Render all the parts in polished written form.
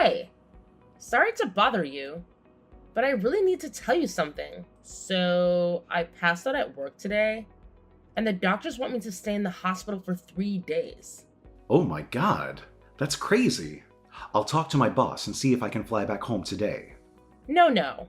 Hey, sorry to bother you, but I really need to tell you something. So, I passed out at work today, and the doctors want me to stay in the hospital for 3 days. Oh my god, that's crazy. I'll talk to my boss and see if I can fly back home today. No.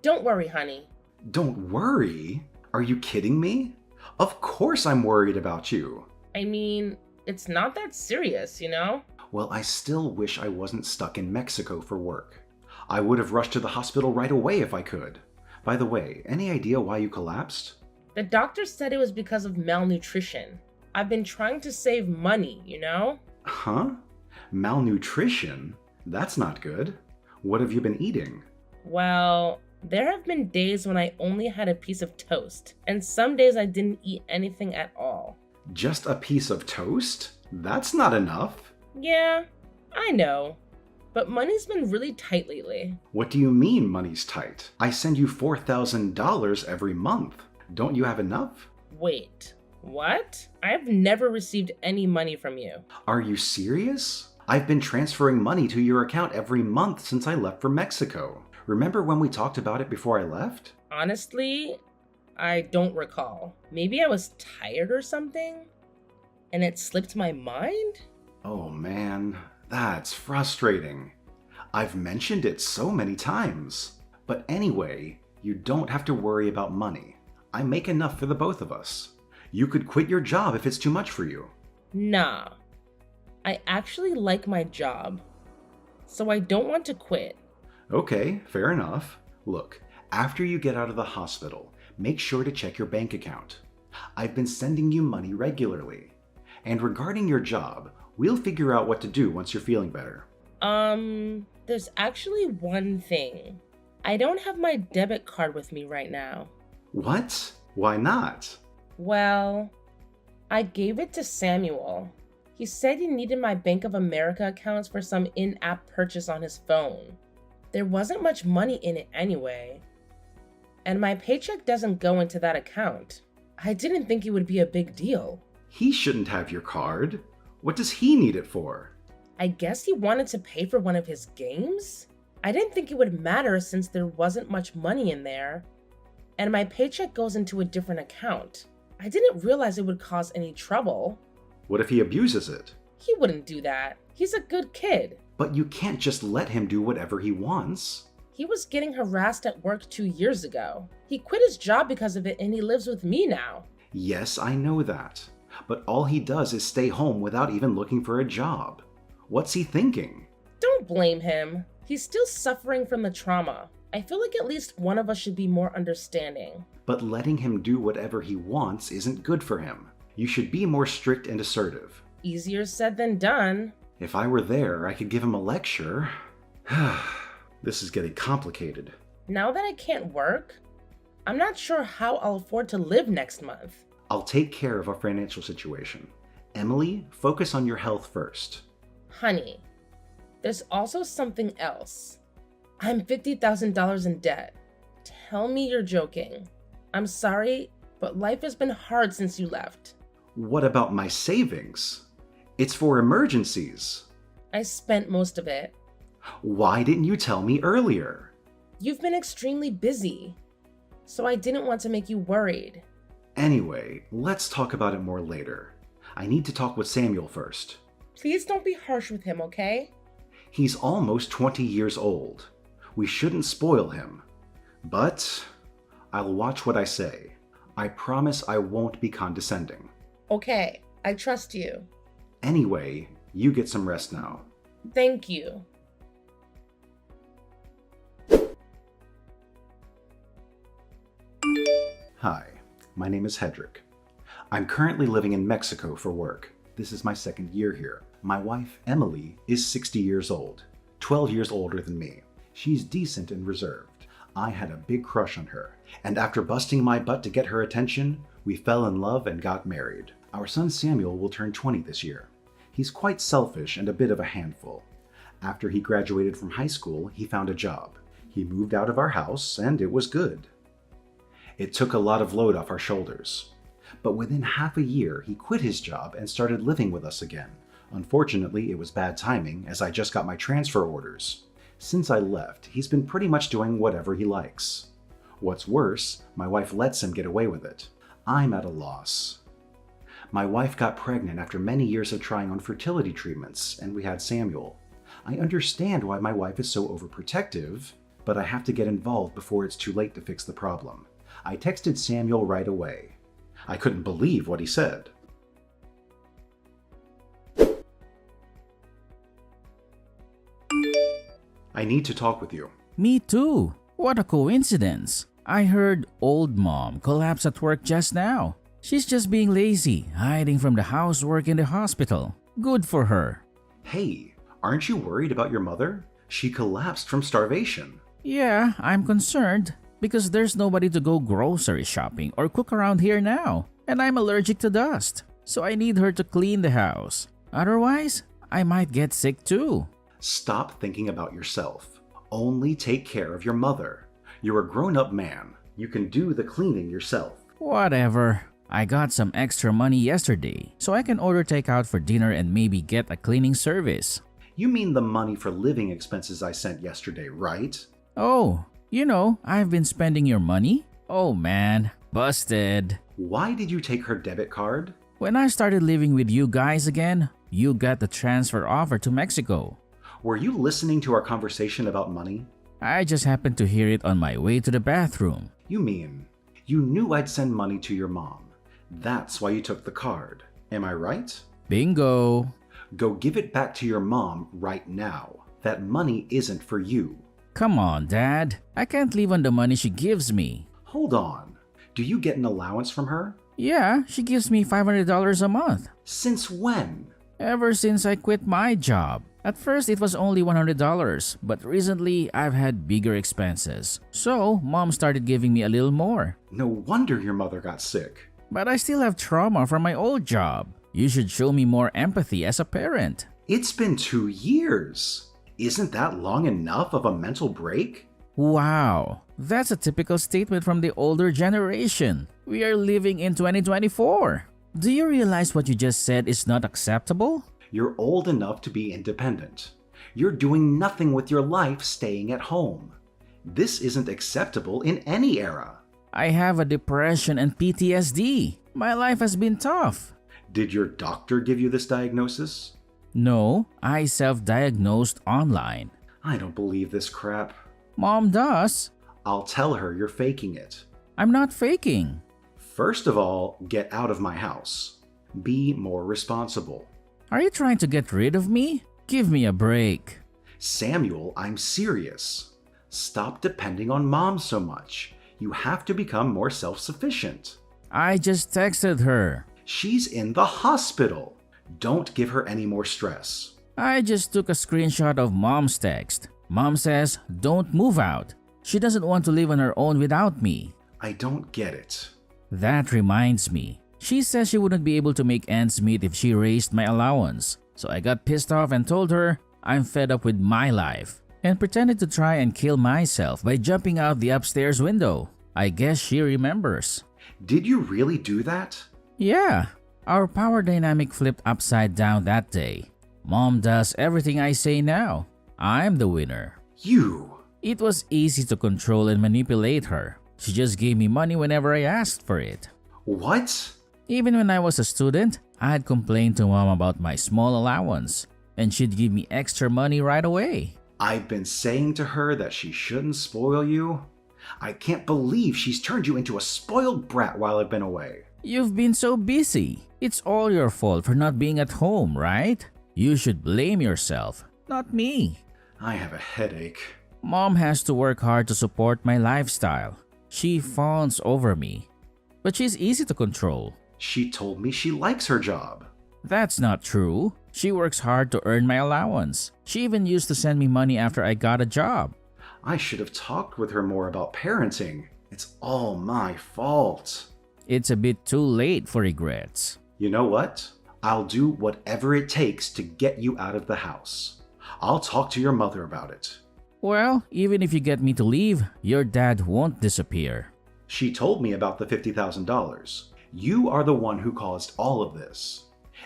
Don't worry, honey. Don't worry? Are you kidding me? Of course I'm worried about you. I mean, it's not that serious, you know? Well, I still wish I wasn't stuck in Mexico for work. I would have rushed to the hospital right away if I could. By the way, any idea why you collapsed? The doctor said it was because of malnutrition. I've been trying to save money, you know? Huh? Malnutrition? That's not good. What have you been eating? Well, there have been days when I only had a piece of toast, and some days I didn't eat anything at all. Just a piece of toast? That's not enough. Yeah, I know. But money's been really tight lately. What do you mean money's tight? I send you $4,000 every month. Don't you have enough? Wait, what? I've never received any money from you. Are you serious? I've been transferring money to your account every month since I left for Mexico. Remember when we talked about it before I left? Honestly, I don't recall. Maybe I was tired or something, and it slipped my mind? Oh man, that's frustrating. I've mentioned it so many times. But anyway, you don't have to worry about money. I make enough for the both of us. You could quit your job if it's too much for you. Nah, I actually like my job, so I don't want to quit. Okay, fair enough. Look, after you get out of the hospital, make sure to check your bank account. I've been sending you money regularly. And regarding your job, we'll figure out what to do once you're feeling better. There's actually one thing. I don't have my debit card with me right now. What? Why not? Well, I gave it to Samuel. He said he needed my Bank of America accounts for some in-app purchase on his phone. There wasn't much money in it anyway, and my paycheck doesn't go into that account. I didn't think it would be a big deal. He shouldn't have your card. What does he need it for? I guess he wanted to pay for one of his games? I didn't think it would matter since there wasn't much money in there, and my paycheck goes into a different account. I didn't realize it would cause any trouble. What if he abuses it? He wouldn't do that. He's a good kid. But you can't just let him do whatever he wants. He was getting harassed at work 2 years ago. He quit his job because of it and he lives with me now. Yes, I know that. But all he does is stay home without even looking for a job. What's he thinking? Don't blame him. He's still suffering from the trauma. I feel like at least one of us should be more understanding. But letting him do whatever he wants isn't good for him. You should be more strict and assertive. Easier said than done. If I were there, I could give him a lecture. This is getting complicated. Now that I can't work, I'm not sure how I'll afford to live next month. I'll take care of our financial situation. Emily, focus on your health first. Honey, there's also something else. I'm $50,000 in debt. Tell me you're joking. I'm sorry, but life has been hard since you left. What about my savings? It's for emergencies. I spent most of it. Why didn't you tell me earlier? You've been extremely busy, so I didn't want to make you worried. Anyway, let's talk about it more later. I need to talk with Samuel first. Please don't be harsh with him, okay? He's almost 20 years old. We shouldn't spoil him. But I'll watch what I say. I promise I won't be condescending. Okay, I trust you. Anyway, you get some rest now. Thank you. Hi, my name is Hedrick. I'm currently living in Mexico for work. This is my second year here. My wife, Emily, is 60 years old, 12 years older than me. She's decent and reserved. I had a big crush on her, and after busting my butt to get her attention, we fell in love and got married. Our son Samuel will turn 20 this year. He's quite selfish and a bit of a handful. After he graduated from high school, he found a job. He moved out of our house, and it was good. It took a lot of load off our shoulders. But within half a year, he quit his job and started living with us again. Unfortunately, it was bad timing as I just got my transfer orders. Since I left, he's been pretty much doing whatever he likes. What's worse, my wife lets him get away with it. I'm at a loss. My wife got pregnant after many years of trying on fertility treatments, and we had Samuel. I understand why my wife is so overprotective, but I have to get involved before it's too late to fix the problem. I texted Samuel right away. I couldn't believe what he said. I need to talk with you. Me too. What a coincidence. I heard old mom collapse at work just now. She's just being lazy, hiding from the housework in the hospital. Good for her. Hey, aren't you worried about your mother? She collapsed from starvation. Yeah, I'm concerned because there's nobody to go grocery shopping or cook around here now, and I'm allergic to dust. So I need her to clean the house. Otherwise, I might get sick too. Stop thinking about yourself. Only take care of your mother. You're a grown-up man. You can do the cleaning yourself. Whatever. I got some extra money yesterday, so I can order takeout for dinner and maybe get a cleaning service. You mean the money for living expenses I sent yesterday, right? Oh, I've been spending your money? Oh man, busted. Why did you take her debit card? When I started living with you guys again, you got the transfer offer to Mexico. Were you listening to our conversation about money? I just happened to hear it on my way to the bathroom. You mean you knew I'd send money to your mom. That's why you took the card. Am I right? Bingo. Go give it back to your mom right now. That money isn't for you. Come on, Dad. I can't live on the money she gives me. Hold on. Do you get an allowance from her? Yeah, she gives me $500 a month. Since when? Ever since I quit my job. At first, it was only $100, but recently I've had bigger expenses. So, Mom started giving me a little more. No wonder your mother got sick. But I still have trauma from my old job. You should show me more empathy as a parent. It's been 2 years. Isn't that long enough of a mental break? Wow, that's a typical statement from the older generation. We are living in 2024. Do you realize what you just said is not acceptable? You're old enough to be independent. You're doing nothing with your life staying at home. This isn't acceptable in any era. I have a depression and PTSD. My life has been tough. Did your doctor give you this diagnosis? No, I self-diagnosed online. I don't believe this crap. Mom does. I'll tell her you're faking it. I'm not faking. First of all, get out of my house. Be more responsible. Are you trying to get rid of me? Give me a break. Samuel, I'm serious. Stop depending on Mom so much. You have to become more self-sufficient. I just texted her. She's in the hospital. Don't give her any more stress. I just took a screenshot of Mom's text. Mom says, don't move out. She doesn't want to live on her own without me. I don't get it. That reminds me. She says she wouldn't be able to make ends meet if she raised my allowance. So I got pissed off and told her I'm fed up with my life and pretended to try and kill myself by jumping out the upstairs window. I guess she remembers. Did you really do that? Yeah. Our power dynamic flipped upside down that day. Mom does everything I say now. I'm the winner. You! It was easy to control and manipulate her. She just gave me money whenever I asked for it. What? Even when I was a student, I'd complain to Mom about my small allowance, and she'd give me extra money right away. I've been saying to her that she shouldn't spoil you. I can't believe she's turned you into a spoiled brat while I've been away. You've been so busy. It's all your fault for not being at home, right? You should blame yourself, not me. I have a headache. Mom has to work hard to support my lifestyle. She fawns over me, but she's easy to control. She told me she likes her job. That's not true. She works hard to earn my allowance. She even used to send me money after I got a job. I should have talked with her more about parenting. It's all my fault. It's a bit too late for regrets. You know what? I'll do whatever it takes to get you out of the house. I'll talk to your mother about it. Well, even if you get me to leave, your dad won't disappear. She told me about the $50,000. You are the one who caused all of this.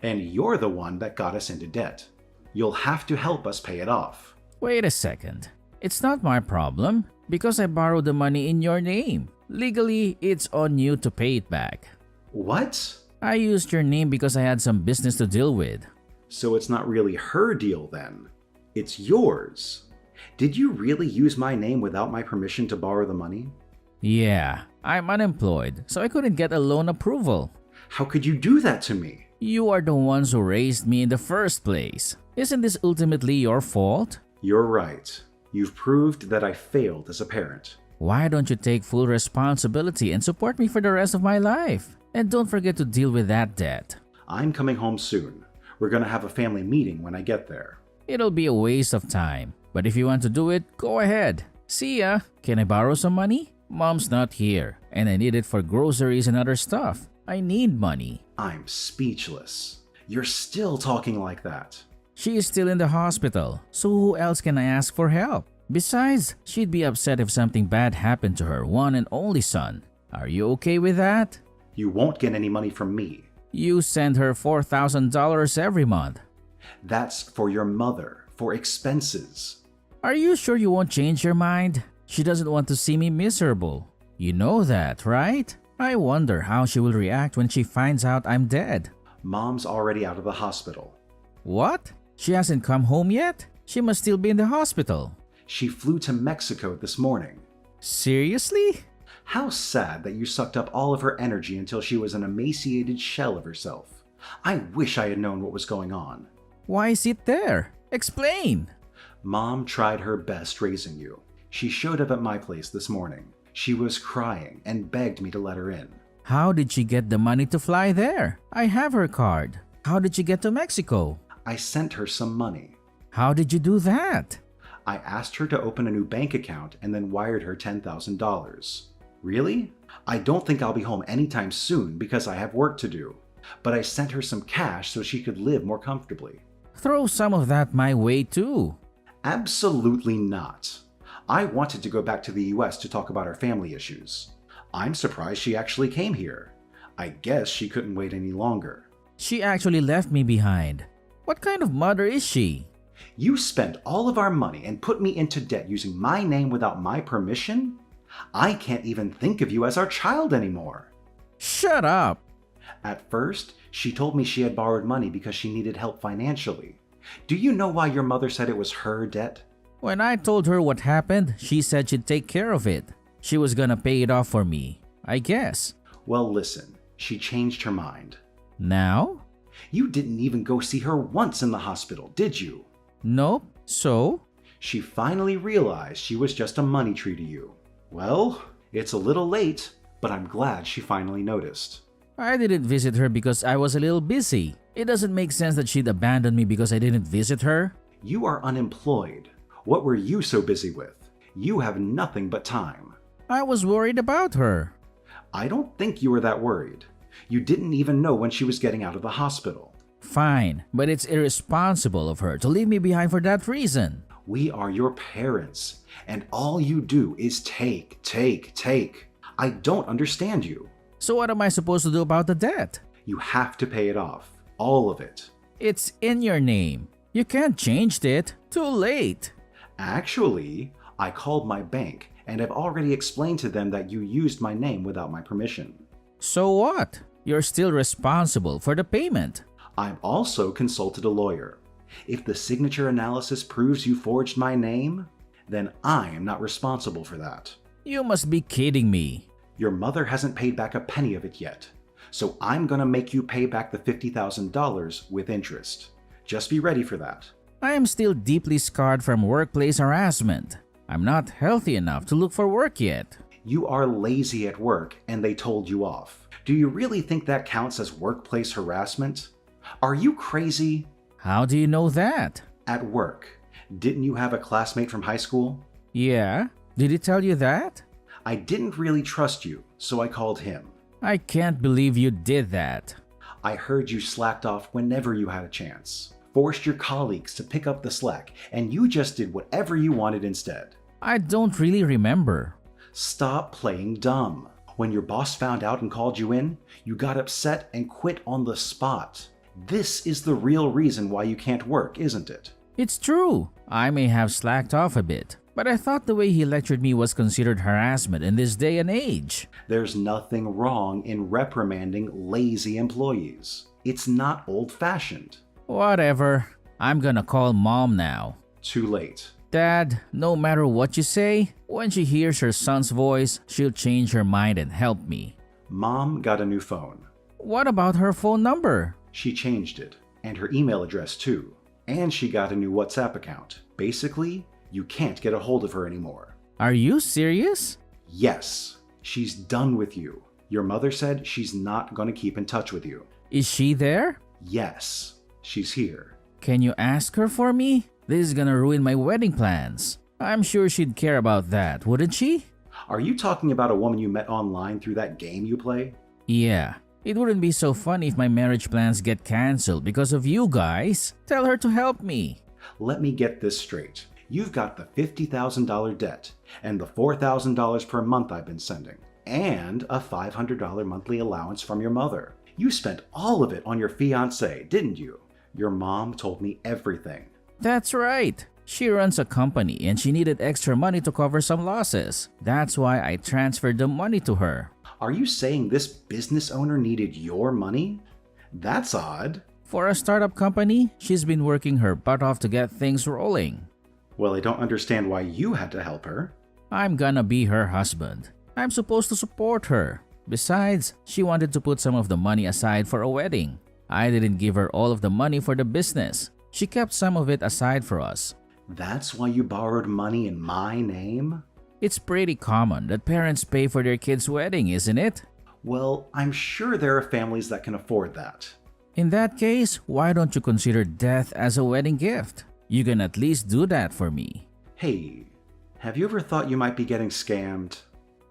And you're the one that got us into debt. You'll have to help us pay it off. Wait a second. It's not my problem because I borrowed the money in your name. Legally, it's on you to pay it back. What? I used your name because I had some business to deal with. So it's not really her deal then. It's yours. Did you really use my name without my permission to borrow the money? Yeah, I'm unemployed, so I couldn't get a loan approval. How could you do that to me? You are the ones who raised me in the first place. Isn't this ultimately your fault? You're right. You've proved that I failed as a parent. Why don't you take full responsibility and support me for the rest of my life? And don't forget to deal with that debt. I'm coming home soon. We're gonna have a family meeting when I get there. It'll be a waste of time, but if you want to do it, go ahead. See ya. Can I borrow some money? Mom's not here, and I need it for groceries and other stuff. I need money. I'm speechless. You're still talking like that. She is still in the hospital, so who else can I ask for help? Besides, she'd be upset if something bad happened to her one and only son. Are you okay with that? You won't get any money from me. You send her $4,000 every month. That's for your mother, for expenses. Are you sure you won't change your mind? She doesn't want to see me miserable. You know that, right? I wonder how she will react when she finds out I'm dead. Mom's already out of the hospital. What? She hasn't come home yet? She must still be in the hospital. She flew to Mexico this morning. Seriously? How sad that you sucked up all of her energy until she was an emaciated shell of herself. I wish I had known what was going on. Why is it there? Explain. Mom tried her best raising you. She showed up at my place this morning. She was crying and begged me to let her in. How did she get the money to fly there? I have her card. How did she get to Mexico? I sent her some money. How did you do that? I asked her to open a new bank account and then wired her $10,000. Really? I don't think I'll be home anytime soon because I have work to do. But I sent her some cash so she could live more comfortably. Throw some of that my way too. Absolutely not. I wanted to go back to the US to talk about our family issues. I'm surprised she actually came here. I guess she couldn't wait any longer. She actually left me behind. What kind of mother is she? You spent all of our money and put me into debt using my name without my permission? I can't even think of you as our child anymore. Shut up! At first, she told me she had borrowed money because she needed help financially. Do you know why your mother said it was her debt? When I told her what happened, she said she'd take care of it. She was gonna pay it off for me, I guess. Well, listen, she changed her mind. Now? You didn't even go see her once in the hospital, did you? Nope. So? She finally realized she was just a money tree to you. Well, it's a little late, but I'm glad she finally noticed. I didn't visit her because I was a little busy. It doesn't make sense that she'd abandon me because I didn't visit her. You are unemployed. What were you so busy with? You have nothing but time. I was worried about her. I don't think you were that worried. You didn't even know when she was getting out of the hospital. Fine, but it's irresponsible of her to leave me behind for that reason. We are your parents, and all you do is take. I don't understand you. So what am I supposed to do about the debt? You have to pay it off. All of it. It's in your name. You can't change it. Too late. Actually, I called my bank and have already explained to them that you used my name without my permission. So what? You're still responsible for the payment. I've also consulted a lawyer. If the signature analysis proves you forged my name, then I am not responsible for that. You must be kidding me. Your mother hasn't paid back a penny of it yet, so I'm gonna make you pay back the $50,000 with interest. Just be ready for that. I am still deeply scarred from workplace harassment. I'm not healthy enough to look for work yet. You are lazy at work and they told you off. Do you really think that counts as workplace harassment? Are you crazy? How do you know that? At work, didn't you have a classmate from high school? Yeah? Did he tell you that? I didn't really trust you, so I called him. I can't believe you did that. I heard you slacked off whenever you had a chance. Forced your colleagues to pick up the slack, and you just did whatever you wanted instead. I don't really remember. Stop playing dumb. When your boss found out and called you in, you got upset and quit on the spot. This is the real reason why you can't work, isn't it? It's true. I may have slacked off a bit, but I thought the way he lectured me was considered harassment in this day and age. There's nothing wrong in reprimanding lazy employees. It's not old-fashioned. Whatever. I'm gonna call Mom now. Too late. Dad, no matter what you say, when she hears her son's voice, she'll change her mind and help me. Mom got a new phone. What about her phone number? She changed it, and her email address too. And she got a new WhatsApp account. Basically, you can't get a hold of her anymore. Are you serious? Yes, she's done with you. Your mother said she's not going to keep in touch with you. Is she there? Yes, she's here. Can you ask her for me? This is gonna ruin my wedding plans. I'm sure she'd care about that, wouldn't she? Are you talking about a woman you met online through that game you play? Yeah. It wouldn't be so funny if my marriage plans get cancelled because of you guys. Tell her to help me. Let me get this straight. You've got the $50,000 debt and the $4,000 per month I've been sending, and a $500 monthly allowance from your mother. You spent all of it on your fiancé, didn't you? Your mom told me everything. That's right. She runs a company and she needed extra money to cover some losses. That's why I transferred the money to her. Are you saying this business owner needed your money? That's odd. For a startup company, she's been working her butt off to get things rolling. Well, I don't understand why you had to help her. I'm gonna be her husband. I'm supposed to support her. Besides, she wanted to put some of the money aside for a wedding. I didn't give her all of the money for the business. She kept some of it aside for us. That's why you borrowed money in my name? It's pretty common that parents pay for their kids' wedding, isn't it? Well, I'm sure there are families that can afford that. In that case, why don't you consider death as a wedding gift? You can at least do that for me. Hey, have you ever thought you might be getting scammed?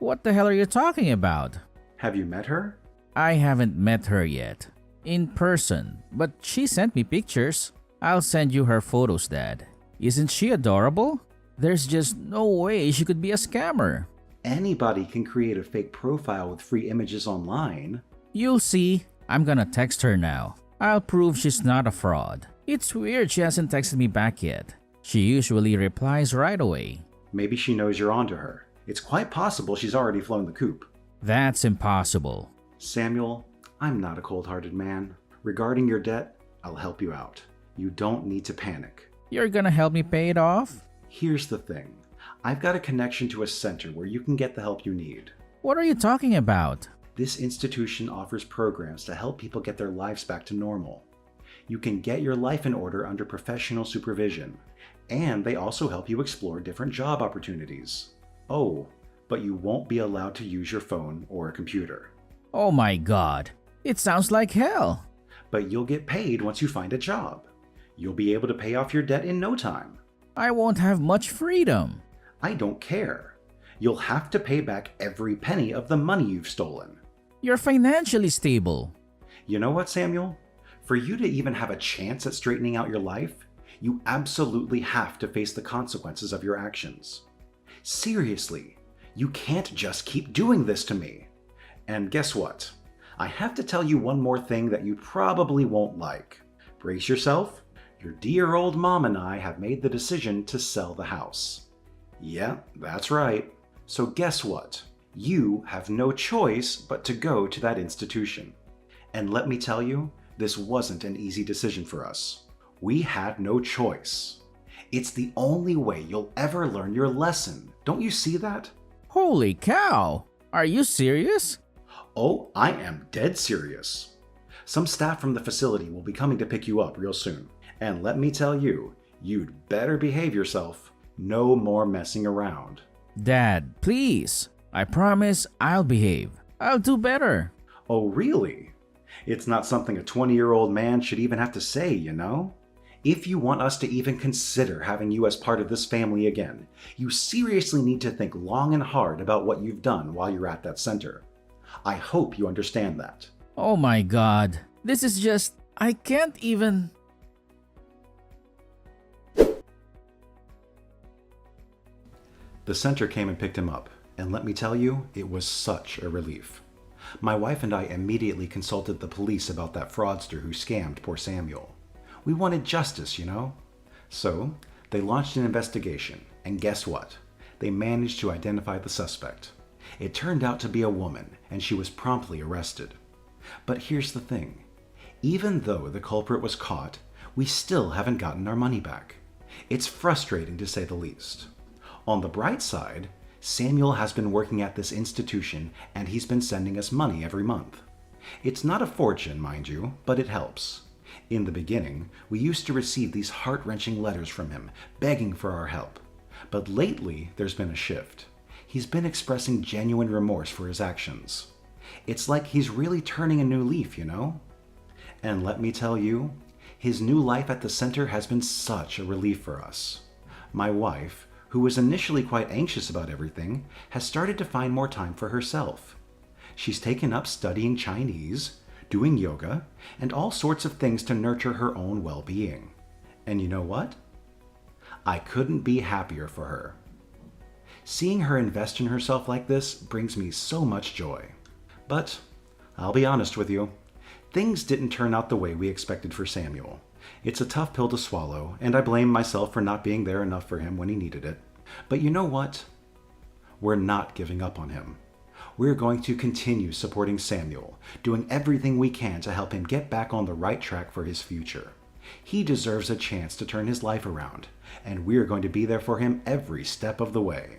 What the hell are you talking about? Have you met her? I haven't met her yet. In person, but she sent me pictures. I'll send you her photos, Dad. Isn't she adorable? There's just no way she could be a scammer. Anybody can create a fake profile with free images online. You'll see. I'm gonna text her now. I'll prove she's not a fraud. It's weird she hasn't texted me back yet. She usually replies right away. Maybe she knows you're onto her. It's quite possible she's already flown the coop. That's impossible. Samuel, I'm not a cold-hearted man. Regarding your debt, I'll help you out. You don't need to panic. You're gonna help me pay it off? Here's the thing. I've got a connection to a center where you can get the help you need. What are you talking about? This institution offers programs to help people get their lives back to normal. You can get your life in order under professional supervision, and they also help you explore different job opportunities. Oh, but you won't be allowed to use your phone or a computer. Oh my god. It sounds like hell. But you'll get paid once you find a job. You'll be able to pay off your debt in no time. I won't have much freedom. I don't care. You'll have to pay back every penny of the money you've stolen. You're financially stable. You know what, Samuel? For you to even have a chance at straightening out your life, you absolutely have to face the consequences of your actions. Seriously, you can't just keep doing this to me. And guess what? I have to tell you one more thing that you probably won't like. Brace yourself. Your dear old mom and I have made the decision to sell the house. Yeah, that's right. So guess what? You have no choice but to go to that institution. And let me tell you, this wasn't an easy decision for us. We had no choice. It's the only way you'll ever learn your lesson. Don't you see that? Holy cow! Are you serious? Oh, I am dead serious. Some staff from the facility will be coming to pick you up real soon. And let me tell you, you'd better behave yourself. No more messing around. Dad, please. I promise I'll behave. I'll do better. Oh, really? It's not something a 20-year-old man should even have to say, you know? If you want us to even consider having you as part of this family again, you seriously need to think long and hard about what you've done while you're at that center. I hope you understand that. Oh my god. This is just... I can't even... The center came and picked him up, and let me tell you, it was such a relief. My wife and I immediately consulted the police about that fraudster who scammed poor Samuel. We wanted justice, you know? So, they launched an investigation, and guess what? They managed to identify the suspect. It turned out to be a woman, and she was promptly arrested. But here's the thing. Even though the culprit was caught, we still haven't gotten our money back. It's frustrating to say the least. On the bright side, Samuel has been working at this institution and he's been sending us money every month. It's not a fortune, mind you, but it helps. In the beginning, we used to receive these heart-wrenching letters from him, begging for our help. But lately, there's been a shift. He's been expressing genuine remorse for his actions. It's like he's really turning a new leaf, you know? And let me tell you, his new life at the center has been such a relief for us. My wife, who was initially quite anxious about everything, has started to find more time for herself. She's taken up studying Chinese, doing yoga, and all sorts of things to nurture her own well-being. And you know what? I couldn't be happier for her. Seeing her invest in herself like this brings me so much joy. But I'll be honest with you, things didn't turn out the way we expected for Samuel. It's a tough pill to swallow, and I blame myself for not being there enough for him when he needed it. But you know what? We're not giving up on him. We're going to continue supporting Samuel, doing everything we can to help him get back on the right track for his future. He deserves a chance to turn his life around, and we're going to be there for him every step of the way.